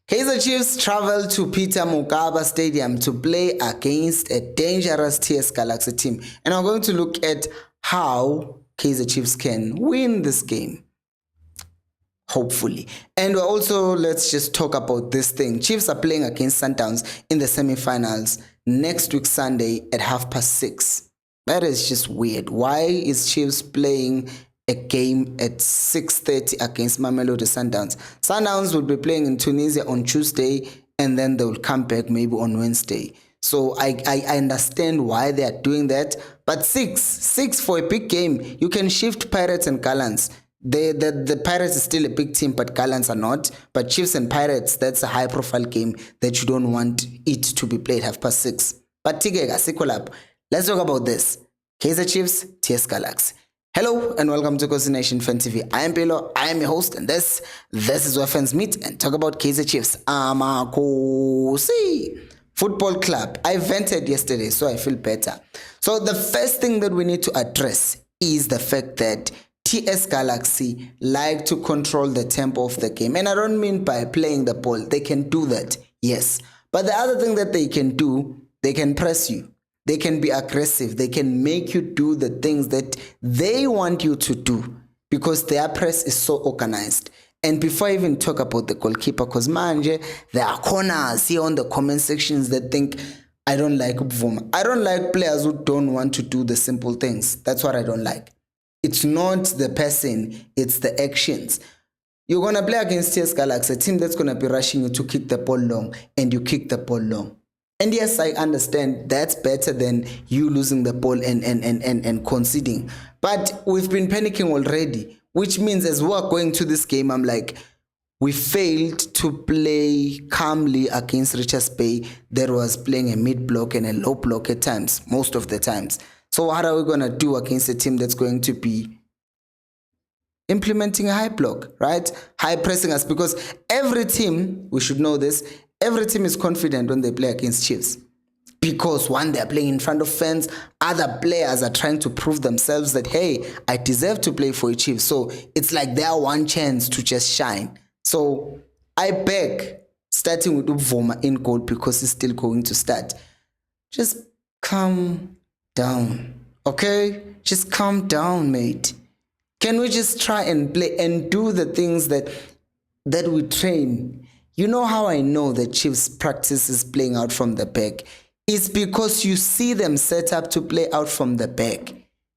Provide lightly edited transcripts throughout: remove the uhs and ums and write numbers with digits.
Kaizer Chiefs travel to Peter Mokaba Stadium to play against a dangerous TS Galaxy team. And I'm going to look at how Kaizer Chiefs can win this game. Hopefully. And let's just talk about this thing. Chiefs are playing against Sundowns in the semi-finals next week Sunday at 6:30. That is just weird. Why is Chiefs playing a game at 6:30 against Mamelodi Sundowns? Sundowns will be playing in Tunisia on Tuesday, and then they will come back maybe on Wednesday. So I understand why they are doing that. But six for a big game. You can shift Pirates and Gallants. The Pirates is still a big team, but Gallants are not. But Chiefs and Pirates, that's a high-profile game that you don't want it to be played 6:30. But let's talk about this. Kaizer Chiefs, TS Galaxy. Hello and welcome to Khosi Nation Fan TV. I am Pelo, I am your host, and this is where fans meet and talk about Kaizer Chiefs. Khosi Football Club. I vented yesterday, so I feel better. So the first thing that we need to address is the fact that TS Galaxy like to control the tempo of the game. And I don't mean by playing the ball. They can do that, yes. But the other thing that they can do, they can press you. They can be aggressive. They can make you do the things that they want you to do because their press is so organized. And before I even talk about the goalkeeper, because manje, there are corners here on the comment sections that think, I don't like Ubvuma. I don't like players who don't want to do the simple things. That's what I don't like. It's not the person, it's the actions. You're going to play against TS Galaxy, a team that's going to be rushing you to kick the ball long, and you kick the ball long. And yes, I understand that's better than you losing the ball and conceding. But we've been panicking already, which means as we're going to this game, I'm like, we failed to play calmly against Richards Bay that was playing a mid block and a low block at times, most of the times. So what are we going to do against a team that's going to be implementing a high block, right? High pressing us, because every team, we should know this, every team is confident when they play against Chiefs. Because one, they're playing in front of fans, other players are trying to prove themselves that, hey, I deserve to play for a Chiefs. So it's like their one chance to just shine. So I beg, starting with Ubvuma in goal because he's still going to start. Just calm down, okay? Just calm down, mate. Can we just try and play and do the things that we train? You know how I know that Chiefs practice is playing out from the back? It's because you see them set up to play out from the back.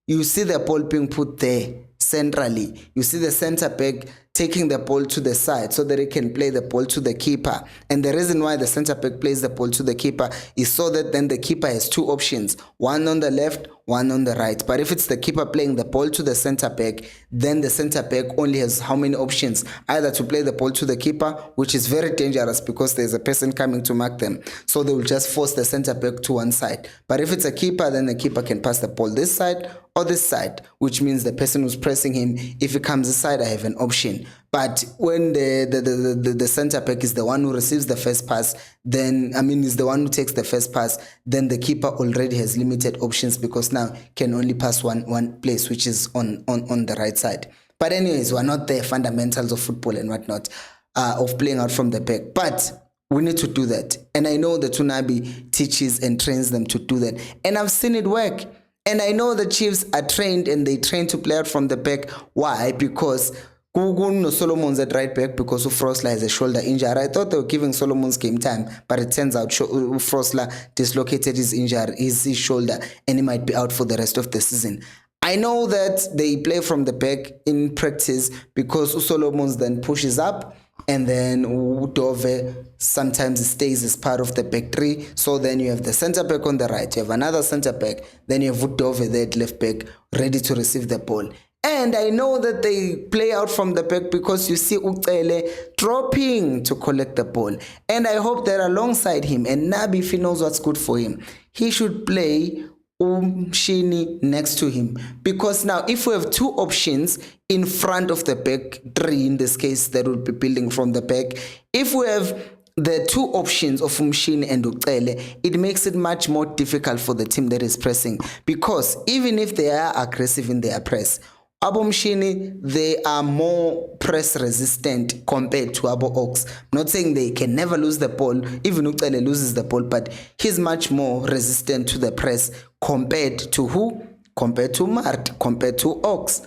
You see the ball being put there centrally. You see the center back taking the ball to the side so that it can play the ball to the keeper. And the reason why the center back plays the ball to the keeper is so that then the keeper has two options, one on the left, one on the right. But if it's the keeper playing the ball to the center back, then the center back only has how many options? Either to play the ball to the keeper, which is very dangerous because there's a person coming to mark them. So they will just force the center back to one side. But if it's a keeper, then the keeper can pass the ball this side or this side, which means the person who's pressing him, if he comes this side, I have an option. But when the center back is the one who receives the first pass, then, is the one who takes the first pass, then the keeper already has limited options because now can only pass one place, which is on the right side. But anyways, we're not the fundamentals of football and whatnot, of playing out from the back. But we need to do that. And I know that Tunabi teaches and trains them to do that. And I've seen it work. And I know the Chiefs are trained and they train to play out from the back. Why? Because Solomon's at right back because Frosla has a shoulder injury. I thought they were giving Solomon's game time, but it turns out Frosla dislocated his shoulder, and he might be out for the rest of the season. I know that they play from the back in practice because Solomon's then pushes up, and then Udove sometimes stays as part of the back three. So then you have the center back on the right, you have another center back, then you have Udove there at left back, ready to receive the ball. And I know that they play out from the back because you see Ucele dropping to collect the ball. And I hope that alongside him, and Nabi, if he knows what's good for him, he should play Shini next to him. Because now if we have two options in front of the back three, in this case, that will be building from the back. If we have the two options of Umshini and Ucele, it makes it much more difficult for the team that is pressing. Because even if they are aggressive in their press, Abomshini, they are more press resistant compared to Abo Oaks. I'm not saying they can never lose the ball, even Ucele loses the ball, but he's much more resistant to the press compared to who? Compared to Mart, compared to Oaks.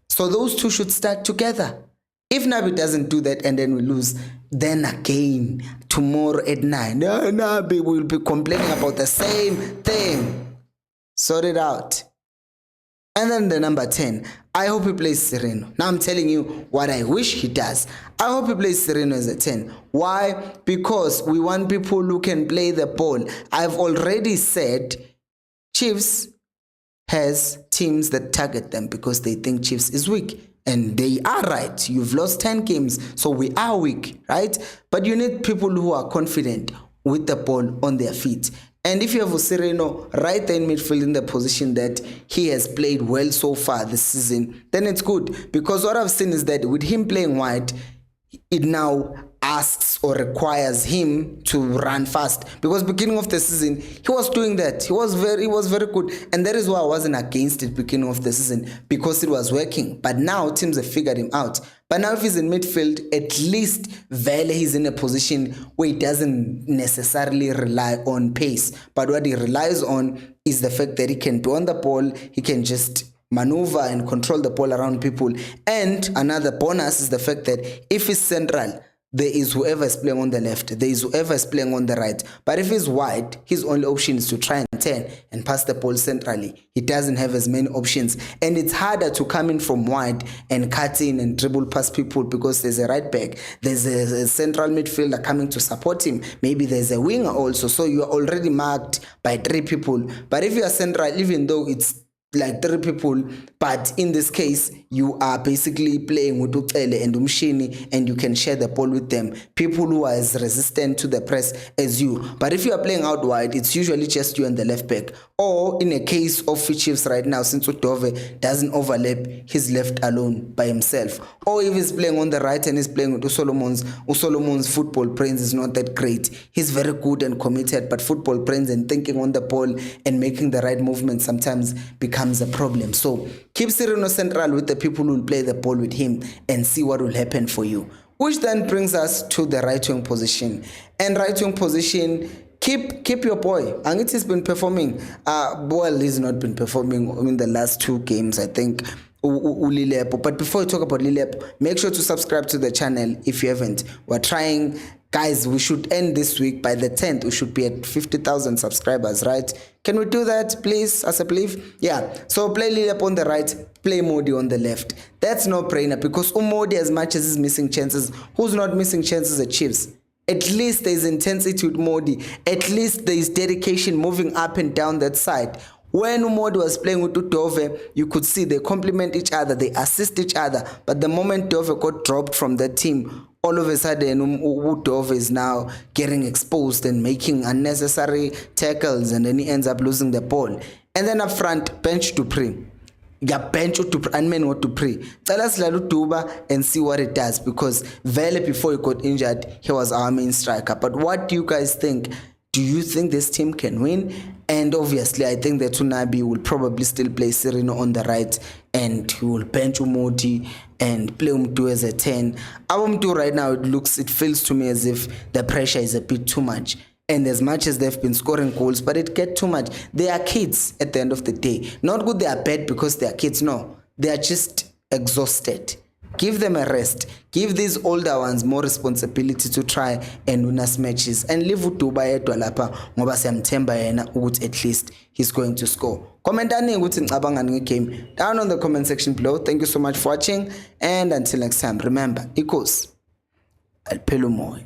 So those two should start together. If Nabi doesn't do that and then we lose, then again, tomorrow at 9, Nabi will be complaining about the same thing. Sort it out. And then the number 10, I hope he plays Sereno. Now I'm telling you what I wish he does. I hope he plays Sereno as a 10. Why? Because we want people who can play the ball. I've already said Chiefs has teams that target them because they think Chiefs is weak. And they are right. You've lost 10 games, so we are weak, right? But you need people who are confident with the ball on their feet. And if you have Sereno right there in midfield in the position that he has played well so far this season, then it's good. Because what I've seen is that with him playing wide, it now asks or requires him to run fast, because beginning of the season he was doing that. He was very good, and that is why I wasn't against it beginning of the season, because it was working. But now teams have figured him out. But now if he's in midfield, at least Vele he's in a position where he doesn't necessarily rely on pace, but what he relies on is the fact that he can be on the ball, he can just maneuver and control the ball around people. And another bonus is the fact that if he's central, there is whoever is playing on the left, there is whoever is playing on the right. But if he's wide, his only option is to try and turn and pass the ball centrally. He doesn't have as many options, and it's harder to come in from wide and cut in and dribble past people, because there's a right back, there's a central midfielder coming to support him, maybe there's a winger also, so you are already marked by 3 people. But if you are central, even though it's like 3 people, but in this case you are basically playing with Ucele and Umshini, and you can share the ball with them, people who are as resistant to the press as you. But if you are playing out wide, it's usually just you and the left back, or in a case of Chiefs right now, since Udove doesn't overlap, he's left alone by himself. Or if he's playing on the right and he's playing with Usolomon's football brains is not that great. He's very good and committed, but football brains and thinking on the ball and making the right movement sometimes becomes a problem. So keep Sereno central with the people who will play the ball with him and see what will happen for you. Which then brings us to the right wing position. And right wing position, keep your boy. Angit has been performing. Well, he's not been performing in the last 2 games, I think. Lilepo. But before we talk about Lilepo, make sure to subscribe to the channel if you haven't. We're trying, guys, we should end this week by the 10th. We should be at 50,000 subscribers, right? Can we do that, please, as I believe? Yeah. So play Lilepo on the right, play Modi on the left. That's no brainer, because Modi, as much as he's missing chances, who's not missing chances at Chiefs? At least there's intensity with Modi. At least there's dedication moving up and down that side. When Umodi was playing with Udove, you could see they complement each other, they assist each other. But the moment Udove got dropped from that team, all of a sudden Udove is now getting exposed and making unnecessary tackles, and then he ends up losing the ball. And then up front, bench to pray. Bench to and men what to pray. Tell us Duba and see what it does, because Vele, before he got injured, he was our main striker. But what do you guys think? Do you think this team can win? And obviously, I think that Tunabi will probably still play Sereno on the right, and he will bench Umoti and play Umtu as a 10. Umtu right now, it feels to me as if the pressure is a bit too much. And as much as they've been scoring goals, but it gets too much. They are kids at the end of the day. Not good they are bad because they are kids. No, they are just exhausted. Give them a rest. Give these older ones more responsibility to try and win us matches. And leave Utuba yedwa lapha ngoba siyamthemba yena ukuthi at least he's going to score. Commentani ukuthi ngicabanga ngegame down on the comment section below. Thank you so much for watching, and until next time, remember, Khosi aliphela umoya.